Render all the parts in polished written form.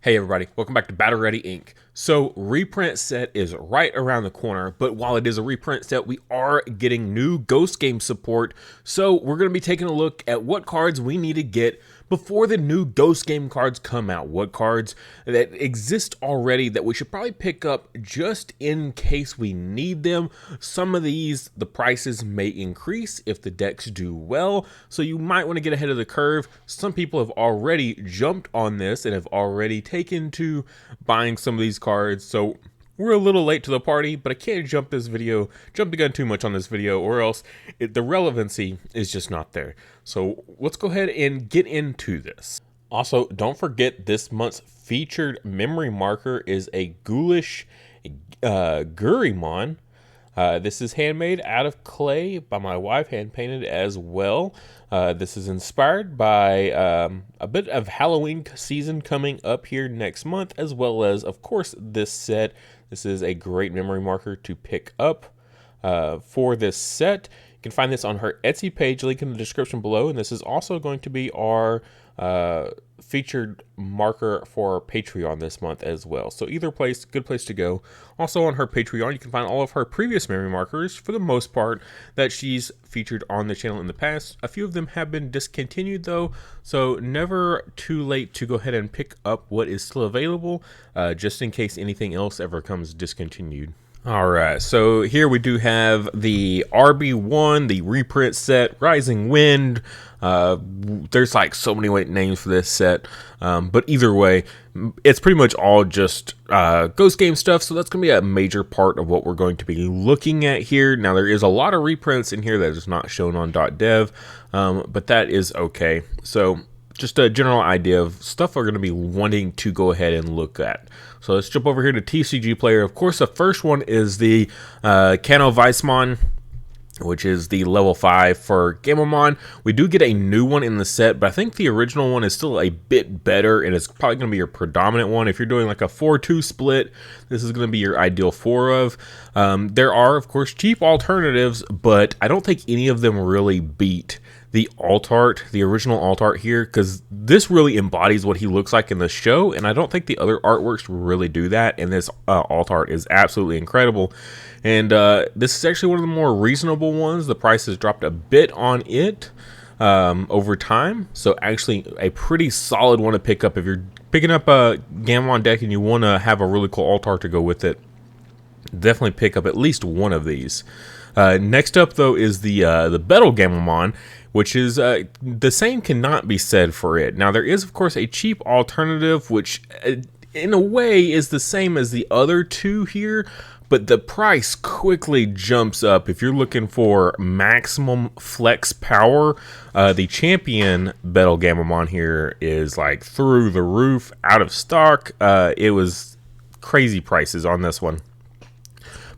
Hey everybody, welcome back to Battle Ready Inc. So reprint set is right around the corner, but while it is a reprint set, we are getting new Ghost Game support. So we're going to be taking a look at what cards we need to get before the new Ghost Game cards come out. What cards that exist already that we should probably pick up just in case we need them. Some of these, the prices may increase if the decks do well, so you might want to get ahead of the curve. Some people have already jumped on this and have already taken to buying some of these cards, so we're a little late to the party, but I can't jump the gun too much on this video, or else the relevancy is just not there. So let's go ahead and get into this. Also, don't forget this month's featured memory marker is a ghoulish Jellymon. This is handmade out of clay by my wife, hand painted as well. This is inspired by a bit of Halloween season coming up here next month, as well as, of course, this set. This is a great memory marker to pick up for this set. You can find this on her Etsy page, link in the description below, and this is also going to be our featured marker for Patreon this month as well. So either place, good place to go. Also on her Patreon, you can find all of her previous memory markers, for the most part, that she's featured on the channel in the past. A few of them have been discontinued though, so never too late to go ahead and pick up what is still available, just in case anything else ever comes discontinued. Alright, so here we do have the RB1, the reprint set, Rising Wind. There's like so many names for this set, but either way, it's pretty much all just Ghost Game stuff, so that's going to be a major part of what we're going to be looking at here. Now, there is a lot of reprints in here that is not shown on .dev, but that is okay. So just a general idea of stuff we're going to be wanting to go ahead and look at. So let's jump over here to TCG Player. Of course, the first one is the Koovison, which is the level 5 for Gammons. We do get a new one in the set, but I think the original one is still a bit better, and it's probably going to be your predominant one. If you're doing like a 4-2 split, this is going to be your ideal 4 of. There are, of course, cheap alternatives, but I don't think any of them really beat the alt art, the original alt art here, because this really embodies what he looks like in the show, and I don't think the other artworks really do that, and this alt art is absolutely incredible. And this is actually one of the more reasonable ones. The price has dropped a bit on it over time, so actually a pretty solid one to pick up if you're picking up a Gammon deck and you want to have a really cool alt art to go with it. Definitely pick up at least one of these. Next up, though, is the Ble Ganon, which is the same cannot be said for it. Now, there is, of course, a cheap alternative, which in a way is the same as the other two here, but the price quickly jumps up. If you're looking for maximum flex power, the champion Ble Ganon here is like through the roof, out of stock. It was crazy prices on this one.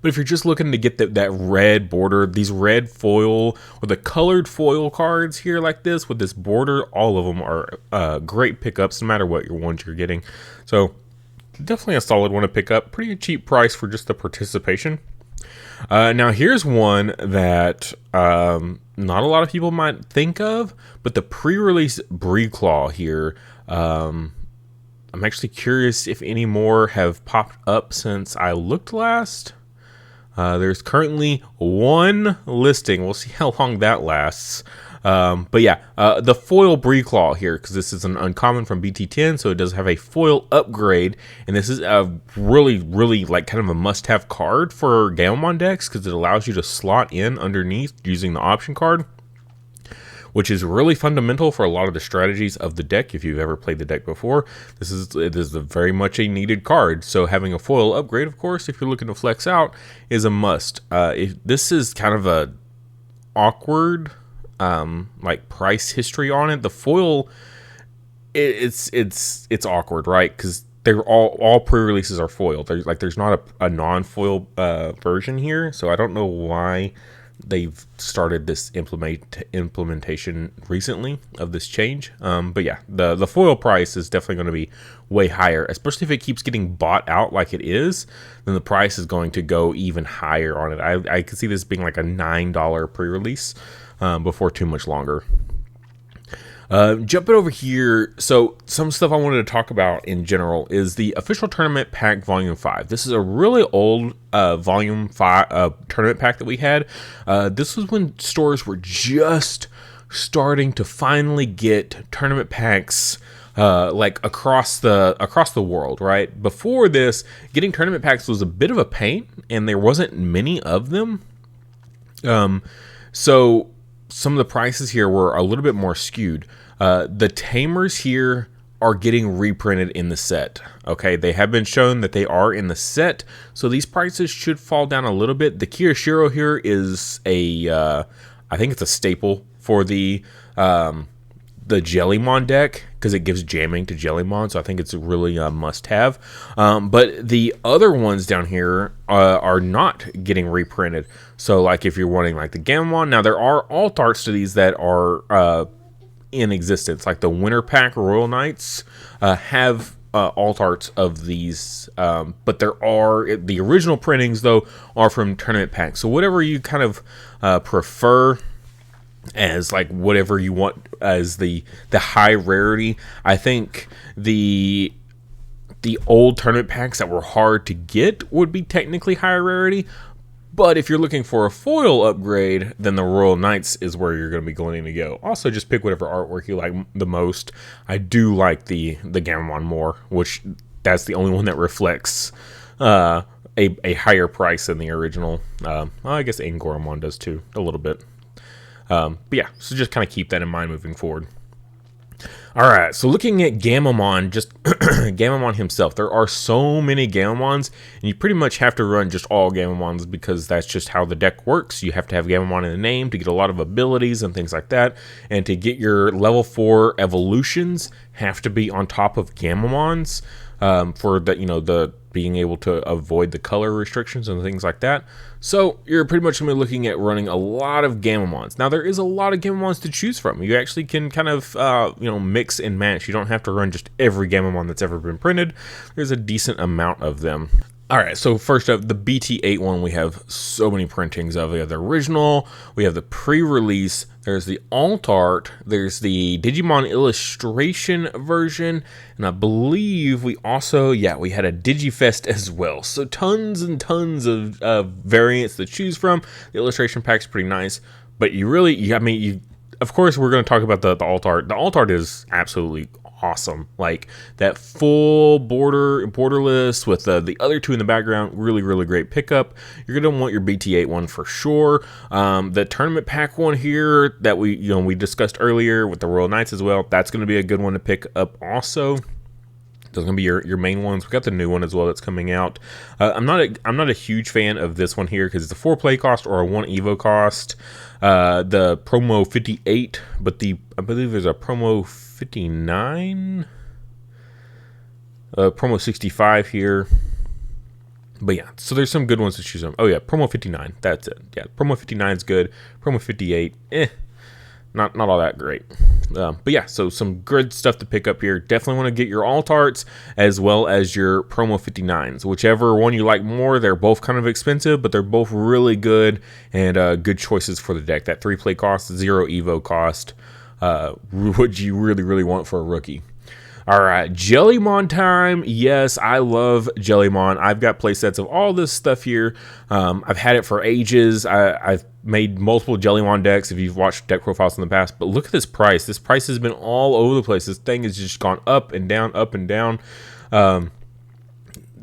But if you're just looking to get that red border, these red foil or the colored foil cards here like this with this border, all of them are great pickups no matter what ones you're getting. So definitely a solid one to pick up. Pretty cheap price for just the participation. Now here's one that not a lot of people might think of, but the pre-release Ble Claw here. I'm actually curious if any more have popped up since I looked last. There's currently one listing. We'll see how long that lasts. But yeah, the foil Ble Claw here, because this is an uncommon from BT10, so it does have a foil upgrade, and this is a really like kind of a must-have card for Gammon decks, because it allows you to slot in underneath using the option card, which is really fundamental for a lot of the strategies of the deck. If you've ever played the deck before, it is very much a needed card. So having a foil upgrade, of course, if you're looking to flex out, is a must. If this is kind of a awkward like price history on it. The foil, it's awkward, right? Because they're all pre-releases are foil. There's not a non-foil version here, so I don't know why they've started this implementation recently of this change. But yeah, the foil price is definitely going to be way higher, especially if it keeps getting bought out like it is. Then the price is going to go even higher on it. I could see this being like a $9 pre-release before too much longer. Jumping over here, so some stuff I wanted to talk about in general is the official tournament pack Volume 5. This is a really old Volume 5 tournament pack that we had. This was when stores were just starting to finally get tournament packs like across the world, right? Before this, getting tournament packs was a bit of a pain, and there wasn't many of them. So some of the prices here were a little bit more skewed. The Tamers here are getting reprinted in the set. Okay, they have been shown that they are in the set, so these prices should fall down a little bit. The Kirishiro here is I think it's a staple for the Jellymon deck, because it gives jamming to Jellymon, so I think it's a really must-have. But the other ones down here are not getting reprinted. So, like, if you're wanting, like, the Gammon, now there are alt arts to these that are in existence. Like, the Winter Pack Royal Knights have alt arts of these, but there are, the original printings, though, are from tournament packs. So, whatever you kind of prefer as like whatever you want as the high rarity. I think the old tournament packs that were hard to get would be technically higher rarity, but if you're looking for a foil upgrade, then the Royal Knights is where you're going to be going to go. Also, just pick whatever artwork you like the most. I do like the Gammon more, which that's the only one that reflects a higher price than the original. Well, I guess Angandoran does too, a little bit. But yeah, so just kind of keep that in mind moving forward. Alright, so looking at Gammon, just Gammon himself, there are so many Gammons, and you pretty much have to run just all Gammons because that's just how the deck works. You have to have Gammon in the name to get a lot of abilities and things like that, and to get your level 4 evolutions have to be on top of Gammons for the, the being able to avoid the color restrictions and things like that. So you're pretty much going to be looking at running a lot of Gammons. Now there is a lot of Gammons to choose from. You actually can kind of mix and match. You don't have to run just every Gammon that's ever been printed. There's a decent amount of them. Alright, so first up, the BT8 one, we have so many printings of. We have the original, we have the pre-release, there's the alt art, there's the Digimon illustration version, and I believe we also, we had a Digifest as well. So tons and tons of variants to choose from. The illustration pack's pretty nice, but of course we're going to talk about the alt art. The alt art is absolutely awesome. Like that full borderless with the other two in the background, really great pickup. You're gonna want your BT8 one for sure. The tournament pack one here that we discussed earlier with the Royal Knights as well, that's gonna be a good one to pick up also. Those are gonna be your main ones. We got the new one as well that's coming out. I'm not a huge fan of this one here because it's a 4 play cost or a 1 Evo cost. The promo 58, but I believe there's a promo 59, promo 65 here. But yeah, so there's some good ones to choose from. Oh yeah, promo 59, that's it. Yeah, promo 59 is good. Promo 58, not all that great. But yeah, so some good stuff to pick up here. Definitely want to get your alt arts as well as your promo 59s. Whichever one you like more, they're both kind of expensive, but they're both really good and good choices for the deck. That 3 play cost, 0 Evo cost. What you really want for a rookie. Alright, Jellymon time. Yes, I love Jellymon. I've got playsets of all this stuff here. I've had it for ages. I've made multiple Jellymon decks if you've watched deck profiles in the past. But look at this price. This price has been all over the place. This thing has just gone up and down, up and down.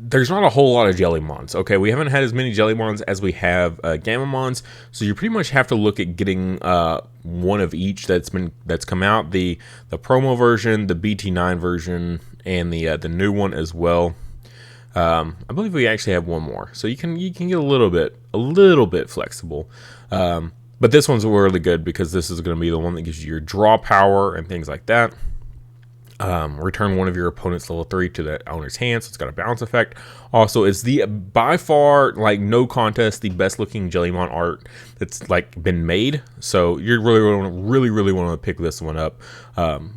There's not a whole lot of Jellymons. Okay, we haven't had as many Jellymons as we have Gammons, so you pretty much have to look at getting one of each that's come out. The promo version, the BT9 version, and the new one as well. I believe we actually have one more, so you can get a little bit flexible. But this one's really good because this is going to be the one that gives you your draw power and things like that. Return one of your opponent's level 3 to the owner's hand, so it's got a bounce effect. Also, it's the by far, like, no contest, the best looking Jellymon art that's like been made. So you're really want to pick this one up.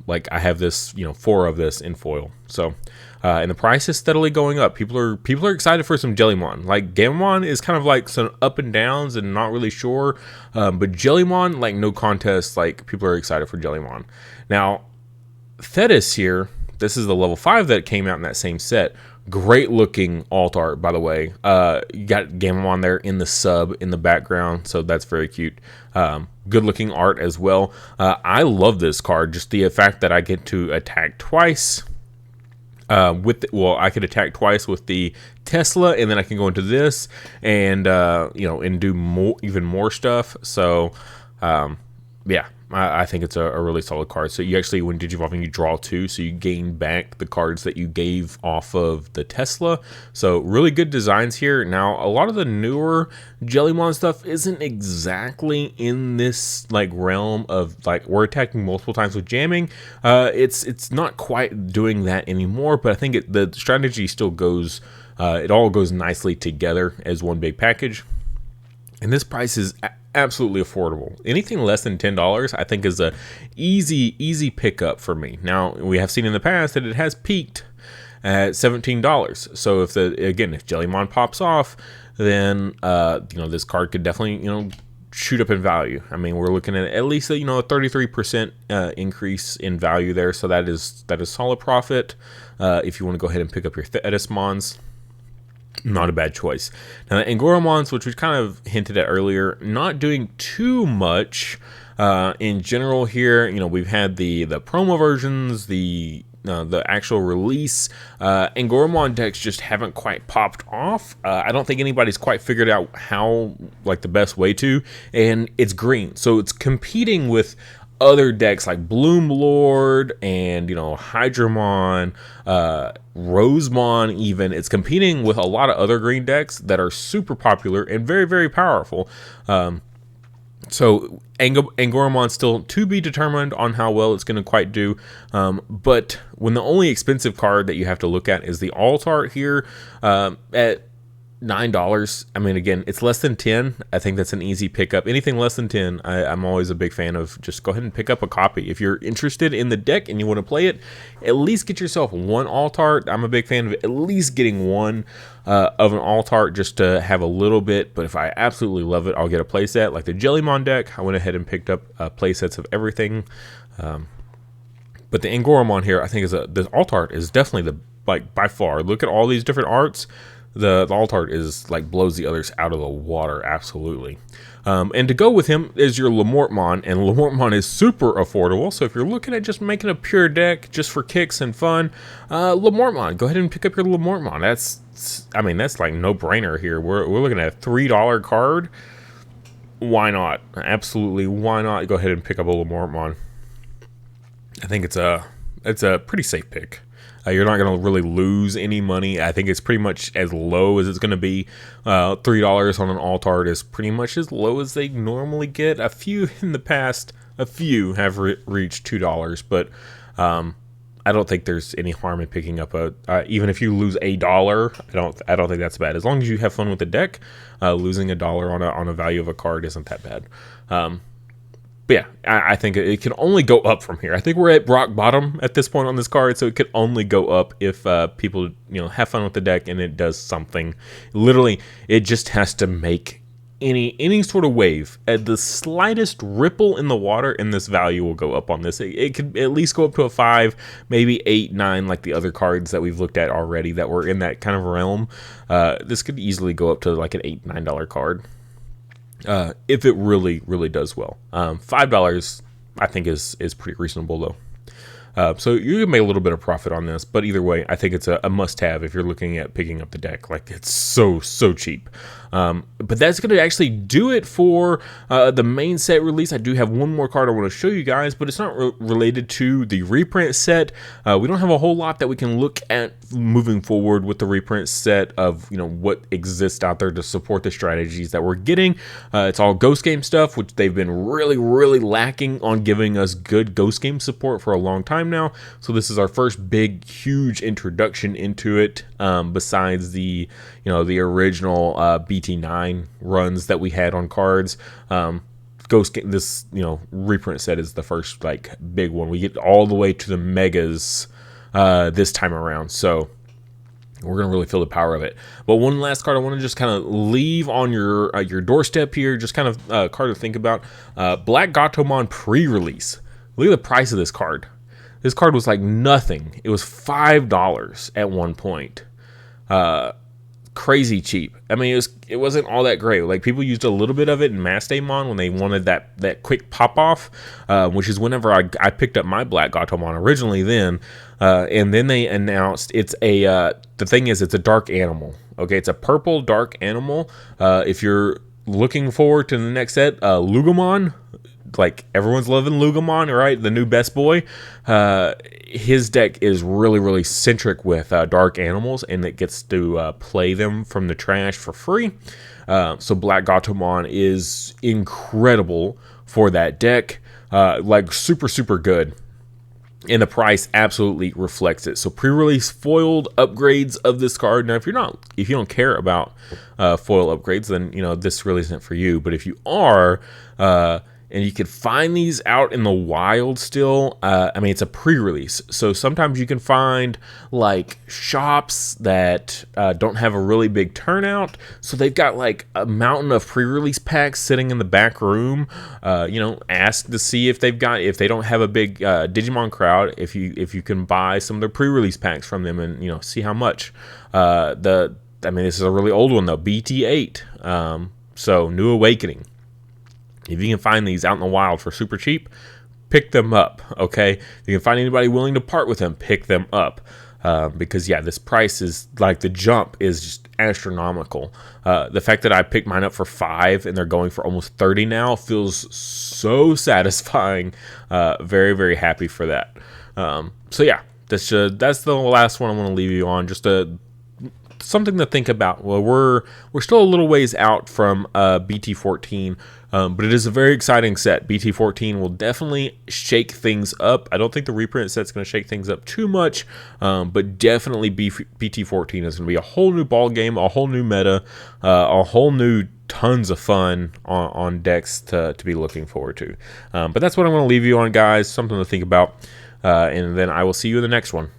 Like I have this, 4 of this in foil. So and the price is steadily going up. People are excited for some Jellymon. Like Gammon is kind of like some up and downs and not really sure, but Jellymon, like no contest. Like people are excited for Jellymon. Now, Thetis here. This is the level 5 that came out in that same set. Great looking alt art, by the way. You got Gammon there in the sub in the background, so that's very cute. Good looking art as well. I love this card. Just the fact that I get to attack twice. I could attack twice with the Tesla, and then I can go into this and and do more, even more stuff. So, yeah. I think it's a really solid card. So you actually, when Digivolving, you draw 2, so you gain back the cards that you gave off of the Tesla. So really good designs here. Now, a lot of the newer Jellymon stuff isn't exactly in this like realm of like we're attacking multiple times with jamming. It's not quite doing that anymore, but I think the strategy still goes. It all goes nicely together as one big package. And this price is absolutely affordable. Anything less than $10, I think, is a easy pickup for me. Now, we have seen in the past that it has peaked at $17. So if Jellymon pops off, then this card could definitely shoot up in value. I mean, we're looking at least a 33% increase in value there. So that is solid profit. If you want to go ahead and pick up your Thetismons. Not a bad choice. Now, the Angandoran, which we kind of hinted at earlier, not doing too much in general here. We've had the promo versions, the actual release. Angandoran decks just haven't quite popped off. I don't think anybody's quite figured out how, like, the best way to. And it's green, so it's competing with other decks like Bloom Lord and Hydramon, Rosemon even. It's competing with a lot of other green decks that are super popular and very, very powerful. So Angandoran still to be determined on how well it's going to quite do. But when the only expensive card that you have to look at is the alt art here at $9. I mean, again, it's less than 10. I think that's an easy pickup. Anything less than 10, I'm always a big fan of. Just go ahead and pick up a copy. If you're interested in the deck and you want to play it, at least get yourself one alt art. I'm a big fan of at least getting one of an alt art just to have a little bit. But if I absolutely love it, I'll get a playset. Like the Jellymon deck, I went ahead and picked up playsets of everything. But the Angandoran here, I think the alt art is definitely by far. Look at all these different arts. The alt art is like blows the others out of the water, absolutely. And to go with him is your Lorton, and Lorton is super affordable. So if you're looking at just making a pure deck just for kicks and fun, Lorton, go ahead and pick up your Lorton. That's like no brainer here. We're looking at a $3 card. Why not? Absolutely, why not? Go ahead and pick up a Lorton. I think it's a pretty safe pick. You're not going to really lose any money. I think it's pretty much as low as it's going to be. $3 on an alt art is pretty much as low as they normally get. A few in the past, have reached $2, but I don't think there's any harm in picking up even if you lose $1. I don't think that's bad. As long as you have fun with the deck, losing $1 on a value of a card isn't that bad. But yeah, I think it can only go up from here. I think we're at rock bottom at this point on this card, so it could only go up if people have fun with the deck and it does something. Literally, it just has to make any sort of wave. At the slightest ripple in the water, and this value will go up on this. It could at least go up to a 5, maybe 8, 9, like the other cards that we've looked at already that were in that kind of realm. This could easily go up to like an $8, $9 card. If it really, really does well. $5, I think, is pretty reasonable, though. So you can make a little bit of profit on this, but either way, I think it's a must-have if you're looking at picking up the deck. Like, it's so cheap. But that's going to actually do it for the main set release. I do have one more card I want to show you guys, but it's not related to the reprint set. We don't have a whole lot that we can look at moving forward with the reprint set of what exists out there to support the strategies that we're getting. It's all Ghost Game stuff, which they've been really, really lacking on giving us good Ghost Game support for a long time now. So this is our first big, huge introduction into it. Besides the the original BT9 runs that we had on cards. Ghost Game, this reprint set is the first like big one. We get all the way to the megas this time around. So we're going to really feel the power of it. But one last card I want to just kind of leave on your doorstep here, just kind of card to think about. Ble Ganon pre-release. Look at the price of this card. This card was like nothing. It was $5 at one point. Crazy cheap. I mean, it wasn't all that great. Like, people used a little bit of it in Mass Daemon when they wanted that quick pop off, which is whenever I picked up my Ble Ganon originally. And then they announced it's the thing is, it's a dark animal. Okay, it's a purple dark animal. If you're looking forward to the next set, Lugamon. Like, everyone's loving Lugamon, right? The new best boy. His deck is really, really centric with dark animals, and it gets to play them from the trash for free. So Ble Ganon is incredible for that deck. Like, super, super good. And the price absolutely reflects it. So pre-release foiled upgrades of this card. Now, if you don't care about foil upgrades, then this really isn't for you. But if you are, and you can find these out in the wild still. I mean, it's a pre-release, so sometimes you can find like shops that don't have a really big turnout, so they've got like a mountain of pre-release packs sitting in the back room. Ask to see if they don't have a big Digimon crowd, if you can buy some of their pre-release packs from them, and see how much. I mean, this is a really old one though, BT8. So New Awakening. If you can find these out in the wild for super cheap, pick them up, okay? If you can find anybody willing to part with them, pick them up. Because, yeah, this price is, like, the jump is just astronomical. The fact that I picked mine up for $5 and they're going for almost $30 now feels so satisfying. Very, very happy for that. So, yeah, that's the last one I want to leave you on. Just something to think about. Well, we're still a little ways out from BT14, but it is a very exciting set. BT14 will definitely shake things up. I don't think the reprint set's going to shake things up too much, but definitely BT14 is going to be a whole new ball game, a whole new meta, a whole new tons of fun on decks to be looking forward to. But that's what I'm going to leave you on, guys. Something to think about, and then I will see you in the next one.